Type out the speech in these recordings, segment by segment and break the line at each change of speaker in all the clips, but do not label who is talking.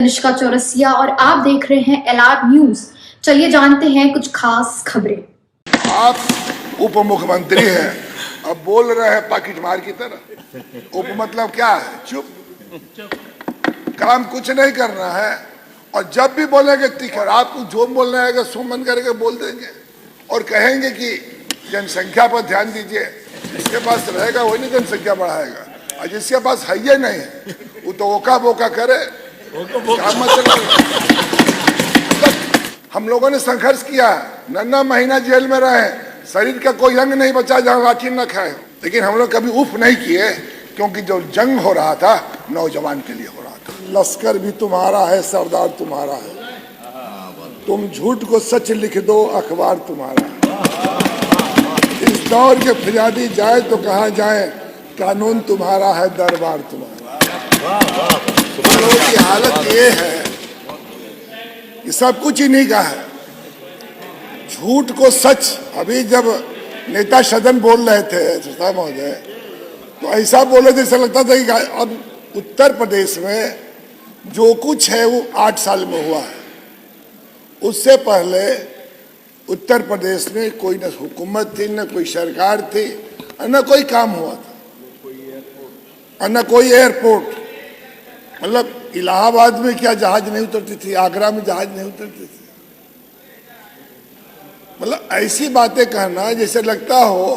अनुष्का चौरसिया और आप देख रहे हैं एलआर न्यूज। चलिए जानते हैं कुछ खास खबरें।
आप उप मुख्यमंत्री हैं, अब बोल रहे हैं पाकिट मार की तरह। उप मतलब क्या है? चुप, काम कुछ नहीं करना है। और जब भी बोलेंगे तीखर, आपको जो बोलना है सुमन करके बोल देंगे और कहेंगे कि जनसंख्या पर ध्यान दीजिए। जिसके पास रहेगा वही नहीं जनसंख्या बढ़ाएगा, और जिसके पास है ही नहीं वो तो ओका बोका करे। मतलब हम लोगों ने संघर्ष किया, नन्ना महीना जेल में रहे, शरीर का कोई अंग नहीं बचा जहां लाठी न खाए, लेकिन हम लोग कभी उफ नहीं किए, क्योंकि जो जंग हो रहा था नौजवान के लिए हो रहा था। लश्कर भी तुम्हारा है, सरदार तुम्हारा है, तुम झूठ को सच लिख दो, अखबार तुम्हारा है। इस दौर के फिजादी जाए तो कहा जाए, कानून तुम्हारा है, दरबार तुम्हारा। की हालत ये है कि सब कुछ ही नहीं कहा है, झूठ को सच। अभी जब नेता सदन बोल रहे थे सुषमा महोदय, तो ऐसा बोले जैसे लगता था कि अब उत्तर प्रदेश में जो कुछ है वो 8 साल में हुआ है। उससे पहले उत्तर प्रदेश में कोई न हुकूमत थी, न कोई सरकार थी, न कोई काम हुआ था, न कोई एयरपोर्ट। मतलब इलाहाबाद में क्या जहाज नहीं उतरती थी, आगरा में जहाज नहीं उतरती थी। मतलब ऐसी बातें कहना जैसे लगता हो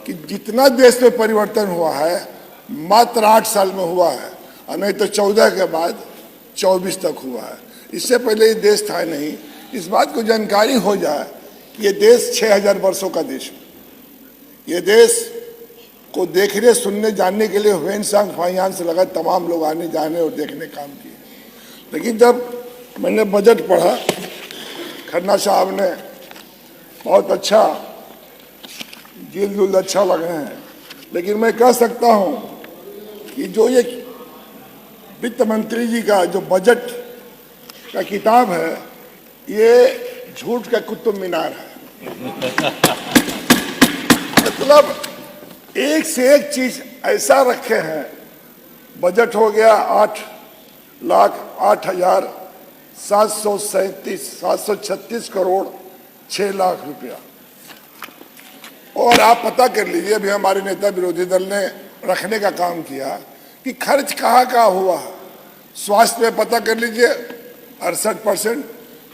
कि जितना देश में परिवर्तन हुआ है मात्र 8 साल में हुआ है, और नहीं तो 14 के बाद 24 तक हुआ है। इससे पहले ये देश था नहीं। इस बात को जानकारी हो जाए कि ये देश 6000 वर्षों का देश है। ये देश को देखने सुनने जानने के लिए ह्वेनसांग फाइयान से लगा तमाम लोग आने जाने और देखने काम किए। लेकिन जब मैंने बजट पढ़ा, खन्ना साहब ने बहुत अच्छा जील जुल अच्छा लगे हैं, लेकिन मैं कह सकता हूं कि जो ये वित्त मंत्री जी का जो बजट का किताब है, ये झूठ का कुतुब मीनार है। मतलब एक से एक चीज ऐसा रखे हैं। बजट हो गया 8,08,736 करोड़ 6 लाख रुपया। और आप पता कर लीजिए, अभी हमारे नेता विरोधी दल ने रखने का काम किया कि खर्च कहाँ हुआ। स्वास्थ्य में पता कर लीजिए 68%।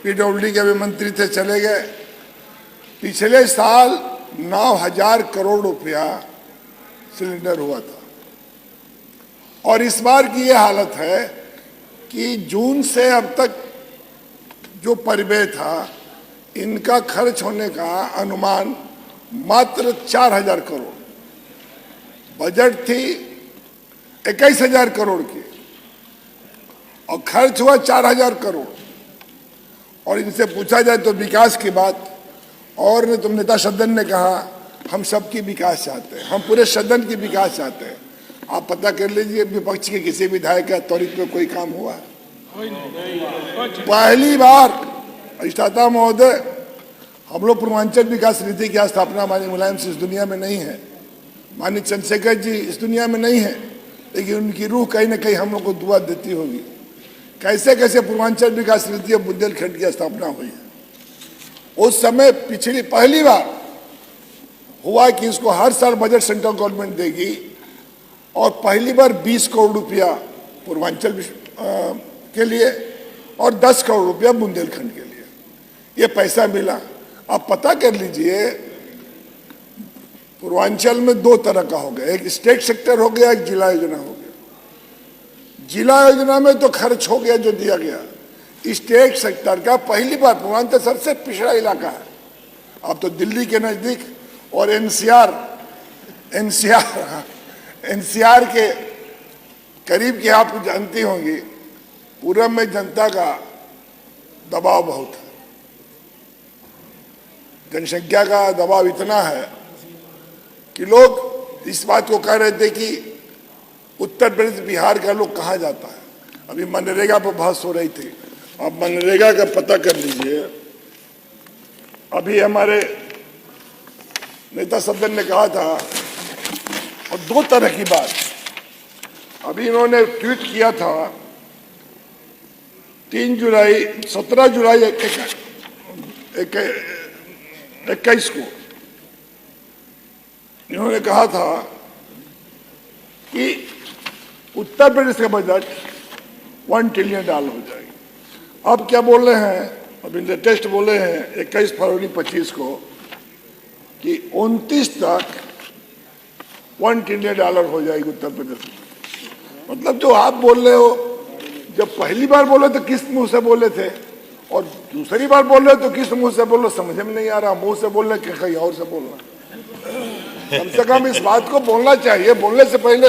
पीडब्ल्यूडी के भी मंत्री थे, चले गए। पिछले साल 9,000 करोड़ रुपया सिलेंडर हुआ था, और इस बार की ये हालत है कि जून से अब तक जो परिव्यय था, इनका खर्च होने का अनुमान मात्र 4,000 करोड़। बजट थी 21,000 करोड़ की और खर्च हुआ 4,000 करोड़। और इनसे पूछा जाए तो विकास की बात, और तुम नेता सदन ने कहा हम सबकी विकास चाहते हैं, हम पूरे सदन की विकास चाहते हैं। आप पता कर लीजिए विपक्ष के किसी विधायक का त्वरित में कोई काम हुआ है? पहली बार अधिष्ठाता महोदय, हम लोग पूर्वांचल विकास नीति की स्थापना माननीय मुलायम से इस दुनिया में नहीं है, माननीय चंद्रशेखर जी इस दुनिया में नहीं है, लेकिन उनकी रूह कहीं ना कहीं हम लोग को दुआ देती होगी। कैसे कैसे पूर्वांचल विकास नीति और बुंदेलखंड की स्थापना हुई है। उस समय पिछली पहली बार हुआ कि इसको हर साल बजट सेंट्रल गवर्नमेंट देगी, और पहली बार 20 करोड़ रुपया पूर्वांचल के लिए और 10 करोड़ रुपया बुंदेलखंड के लिए ये पैसा मिला। आप पता कर लीजिए, पूर्वांचल में 2 तरह का हो गया, एक स्टेट सेक्टर हो गया, एक जिला योजना हो गया। जिला योजना में तो खर्च हो गया जो दिया गया। स्टेट सेक्टर का पहली बार, पूर्वांचल सबसे पिछड़ा इलाका है, अब तो दिल्ली के नजदीक और एनसीआर के करीब की आप जानती होंगी। पूरब में जनता का दबाव बहुत है, जनसंख्या का दबाव इतना है कि लोग इस बात को कह रहे थे कि उत्तर प्रदेश बिहार का लोग कहाँ जाता है। अभी मनरेगा पर बहस हो रही थी, आप मनरेगा का पता कर लीजिए। अभी हमारे नेता सदन ने कहा था, और 2 तरह की बात अभी इन्होंने ट्वीट किया था 3 जुलाई 17 जुलाई 21 को इन्होंने कहा था कि उत्तर प्रदेश का बजट $1 ट्रिलियन हो जाएगी। अब क्या बोल रहे हैं, अभी लेटेस्ट बोले हैं 21 फरवरी 25 को कि 29 तक $1 ट्रिलियन हो जाएगी उत्तर प्रदेश में। मतलब जो आप बोल रहे हो, जब पहली बार बोले तो किस मुंह से बोले थे और दूसरी बार बोल रहे तो किस मुंह से बोल रहे, समझ में नहीं आ रहा। मुंह से बोल रहे कि कहीं और से बोल रहा। कम से कम इस बात को बोलना चाहिए, बोलने से पहले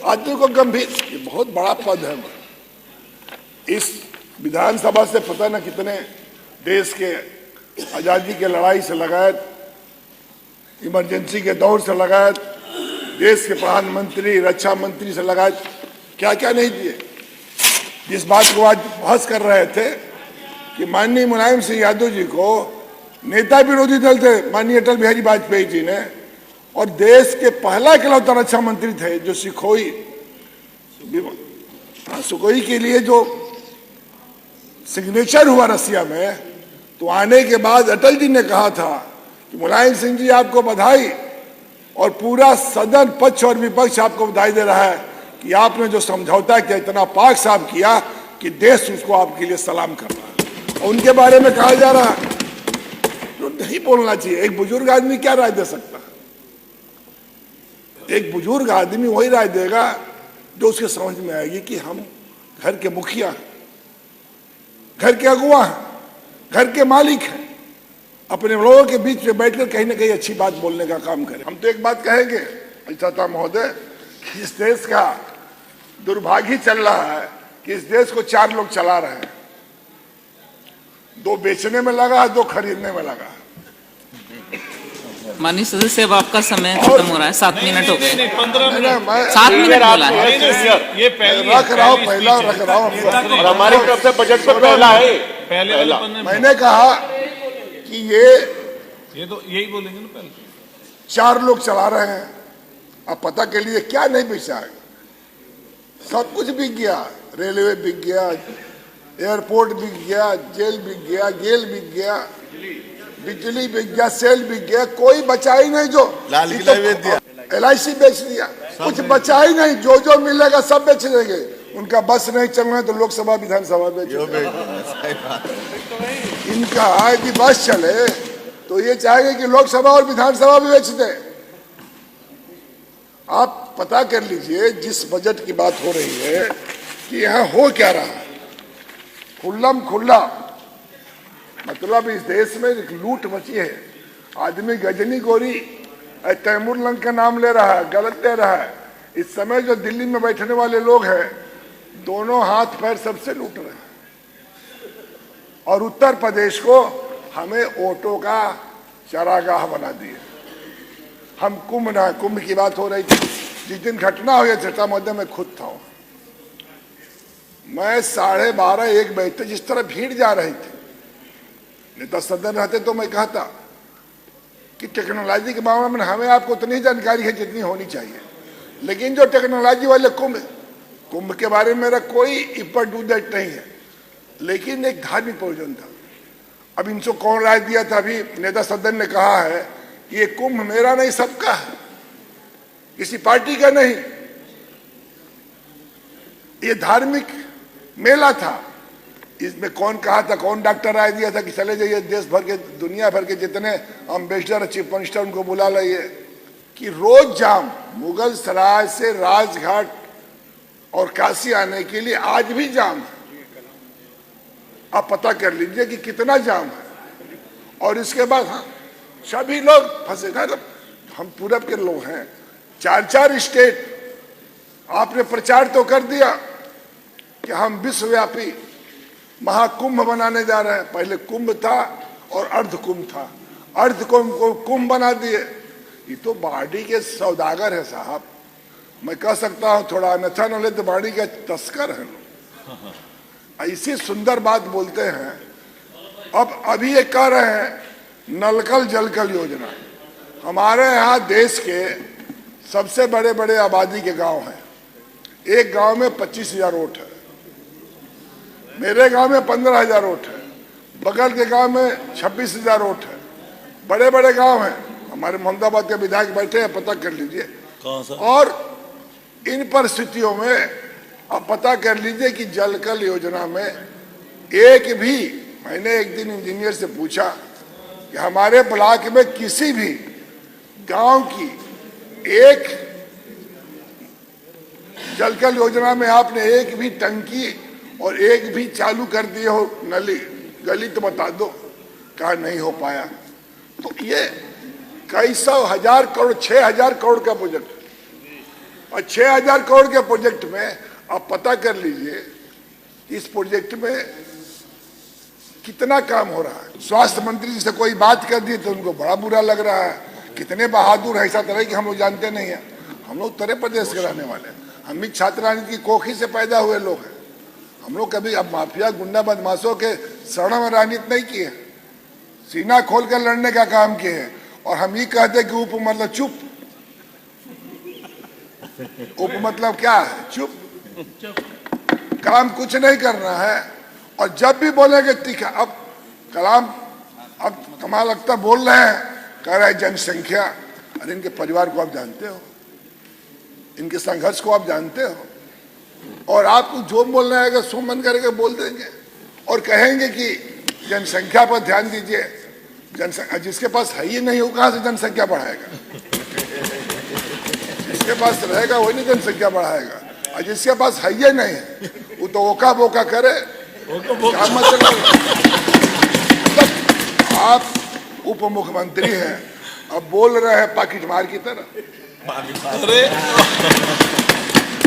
आदमी को गंभीर। ये बहुत बड़ा पद है। इस विधानसभा से पता न कितने देश के आजादी के लड़ाई से लगायत, इमरजेंसी के दौर से लगायत, देश के प्रधानमंत्री, रक्षा मंत्री से लगायत क्या क्या नहीं दिए। जिस बात को आज बहस कर रहे थे कि माननीय मुलायम सिंह यादव जी को नेता विरोधी दल थे माननीय अटल बिहारी वाजपेयी जी ने, और देश के पहला इकलौता रक्षा मंत्री थे जो सुखोई के लिए जो सिग्नेचर हुआ रसिया में, तो आने के बाद अटल जी ने कहा था कि मुलायम सिंह जी आपको बधाई, और पूरा सदन पक्ष और विपक्ष आपको बधाई दे रहा है कि आपने जो समझौता किया इतना पाक साफ किया कि देश उसको आपके लिए सलाम कर रहा है। और उनके बारे में कहा जा रहा है तो नहीं बोलना चाहिए। एक बुजुर्ग आदमी क्या राय दे सकता है? एक बुजुर्ग आदमी वही राय देगा जो उसके समझ में आएगी कि हम घर के मुखिया, घर के अगुआ हैं, घर के मालिक हैं, अपने लोगों के बीच में बैठकर कहीं ना कहीं अच्छी बात बोलने का काम करें। हम तो एक बात कहेंगे अध्यक्षा महोदय, इस देश का दुर्भाग्य चल रहा है कि इस देश को 4 लोग चला रहे हैं। 2 बेचने में लगा है, 2 खरीदने में लगा है।
माननीय सदस्य, अब आपका समय खत्म हो रहा है। 7 मिनट हो गए। 7 मिनट बोला है।
ये
रख रहा हूँ, पहला रख रहा हूँ।
और हमारी तरफ से बजट पर पहला है। पहला
मैंने कहा कि ये
तो यही बोलेंगे ना, पहले
4 लोग चला रहे हैं। अब पता के लिए क्या नहीं बेचा है, सब कुछ बिक गया। रेलवे बिक गया, एयरपोर्ट बिक गया, जेल बिक गया, गेल बिक गया, बिजली बिक गया, सेल बिक गया, कोई बचा ही नहीं। जो
लाल किला बेच दिया,
LIC बेच दिया, कुछ बचा ही नहीं। जो जो मिलेगा सब बेच देंगे। उनका बस नहीं चलना है तो लोकसभा विधानसभा बेच। इनका यदि बस चले तो ये चाहेंगे कि लोकसभा और विधानसभा भी बेच दे। आप पता कर लीजिए जिस बजट की बात हो रही है कि यहाँ हो क्या रहा है। खुल्लम खुल्ला मतलब इस देश में एक लूट मची है। आदमी गजनी गोरी तैमूर लंग का नाम ले रहा है, गलत ले रहा है। इस समय जो दिल्ली में बैठने वाले लोग हैं, दोनों हाथ पैर सबसे लूट रहे हैं। और उत्तर प्रदेश को हमें वोटों का चरागाह बना दिए। हम कुंभ की बात हो रही थी। जिस दिन घटना हुई चर्चा मध्य में खुद था, मैं 12:30-1 बजे तक जिस तरह भीड़ जा रही थी, नेता सदन रहते तो मैं कहता कि टेक्नोलॉजी के मामले में हमें आपको उतनी जानकारी है जितनी होनी चाहिए। लेकिन जो टेक्नोलॉजी वाले कुंभ के बारे में मेरा कोई इपर डू दैट नहीं है, लेकिन एक धार्मिक प्रयोजन था। अब इनको कौन राय दिया था? अभी नेता सदन ने कहा है कि ये कुंभ मेरा नहीं सबका है, किसी पार्टी का नहीं। ये धार्मिक मेला था। इसमें कौन कहा था, कौन डॉक्टर राय दिया था कि चले जाइए देश भर के, दुनिया भर के जितने अम्बेसडर, चीफ मिनिस्टर उनको बुला लाइए। कि रोज जाम मुगल सराय से राजघाट और काशी आने के लिए आज भी जाम है। आप पता कर लीजिए कि कितना जाम है। और इसके बाद हाँ, सभी लोग फंसे। हम पूरब के लोग हैं, 4 स्टेट आपने प्रचार तो कर दिया कि हम विश्वव्यापी महाकुंभ बनाने जा रहे हैं। पहले कुंभ था और अर्धकुंभ था, अर्धकुंभ को कुंभ बना दिए। ये तो बाड़ी के सौदागर है साहब। मैं कह सकता हूं थोड़ा अन्यथा न ले तो बाड़ी के तस्कर है लोग। ऐसी सुंदर बात बोलते हैं। अब अभी ये कह रहे हैं नलकल जलकल योजना। हमारे यहाँ देश के सबसे बड़े बड़े आबादी के गांव हैं। एक गांव में 25,000 वोट है। मेरे गांव में 15,000 वोट है, बगल के गांव में 26,000 वोट है। बड़े बड़े गांव हैं, हमारे मोहम्मदाबाद के विधायक बैठे हैं, पता कर लीजिए। और इन परिस्थितियों में अब पता कर लीजिए कि जलकल योजना में एक भी, मैंने एक दिन इंजीनियर से पूछा कि हमारे ब्लॉक में किसी भी गांव की एक जलकल योजना में आपने एक भी टंकी और एक भी चालू कर दिए हो नली गली तो बता दो। कहा नहीं हो पाया। तो ये कई सौ हजार करोड़, 6,000 करोड़ का प्रोजेक्ट, और 6,000 करोड़ के प्रोजेक्ट में आप पता कर लीजिए इस प्रोजेक्ट में कितना काम हो रहा है। स्वास्थ्य मंत्री जी से कोई बात कर दी तो उनको बड़ा बुरा लग रहा है। कितने बहादुर है, ऐसा तरह कि हम लोग जानते नहीं है। हम लोग उत्तर प्रदेश के रहने वाले हैं, हम भी छात्र राजनीति की कोखी से पैदा हुए लोग हैं। हम लोग कभी अब माफिया गुंडा बदमाशों के शरण में राजनीति नहीं किए, सीना खोल कर लड़ने का काम किए हैं। और हम ये कहते कि उप मतलब चुप, उप मतलब क्या है? चुप, काम कुछ नहीं करना है। और जब भी बोलेंगे तीखा। अब कमाल अख्तर बोल रहे हैं, कह रहे हैं जनसंख्या। अरे इनके परिवार को आप जानते हो, इनके संघर्ष को आप जानते हो, और आपको जो बोलना है अगर सो मन करके बोल देंगे और कहेंगे कि जनसंख्या पर ध्यान दीजिए। जनसंख्या जिसके पास है ही नहीं, वो कहां से जनसंख्या बढ़ाएगा? जिसके पास रहेगा वही नहीं जनसंख्या बढ़ाएगा, और जिसके पास है ही नहीं वो तो ओका बोका करे। क्या मतलब? आप उप मुख्यमंत्री हैं, अब बोल रहे हैं पाकिट मार की तरह।
अरे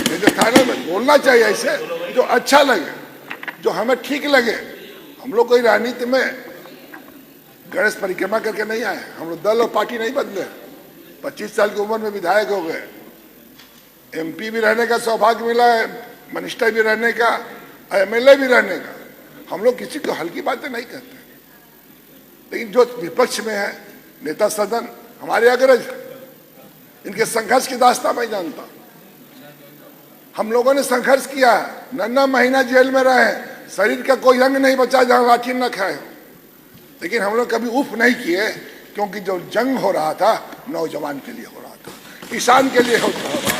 ये जो थाने में बोलना चाहिए ऐसे, जो अच्छा लगे, जो हमें ठीक लगे। हम लोग कोई राजनीति में गणेश परिक्रमा करके नहीं आए, हम लोग दल और पार्टी नहीं बदले। 25 साल की उम्र में विधायक हो गए, MP भी रहने का सौभाग्य मिला है, मिनिस्टर भी रहने का, MLA भी रहने का। हम लोग किसी को हल्की बातें नहीं करते, लेकिन जो विपक्ष में है नेता सदन, हमारे अग्रज, इनके संघर्ष की दास्तां मैं जानता हूं। हम लोगों ने संघर्ष किया, 9 महीना जेल में रहे, शरीर का कोई अंग नहीं बचा जहां लाठी न खाए, लेकिन हम लोग कभी उफ नहीं किए, क्योंकि जो जंग हो रहा था नौजवान के लिए हो रहा था, किसान के लिए हो रहा था,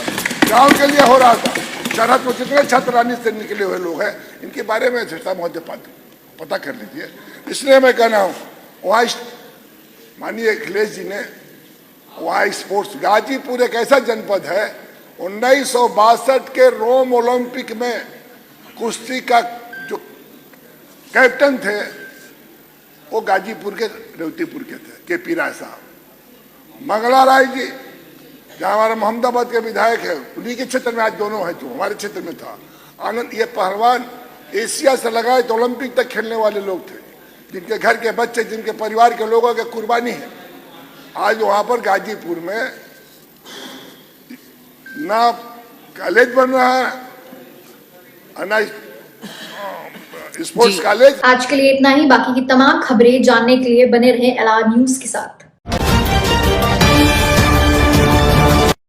गांव के लिए हो रहा था। सरहद में जितने छात्रानी से निकले हुए लोग हैं, इनके बारे में चर्चा महोदय पता कर लीजिए। इसलिए मैं कहना हूँ, वहाँ माननीय अखिलेश जी ने वहाँ स्पोर्ट्स, गाजीपुर एक ऐसा जनपद है, 1962 के रोम ओलंपिक में कुश्ती का जो कैप्टन थे वो गाजीपुर के रेवतीपुर के थे, KP राय साहब। मंगला राय जी जहाँ हमारा मोहम्मदाबाद के विधायक है, उन्हीं के क्षेत्र में आज दोनों है, जो हमारे क्षेत्र में था। आनंद, ये पहलवान एशिया से लगाए तो ओलंपिक तक खेलने वाले लोग थे, जिनके घर के बच्चे, जिनके परिवार के लोगों की कुर्बानी है। आज वहां पर गाजीपुर में ना कॉलेज बन रहा है, ना स्पोर्ट्स कॉलेज।
आज के लिए इतना ही। बाकी की तमाम खबरें जानने के लिए बने रहें एलआर न्यूज के साथ।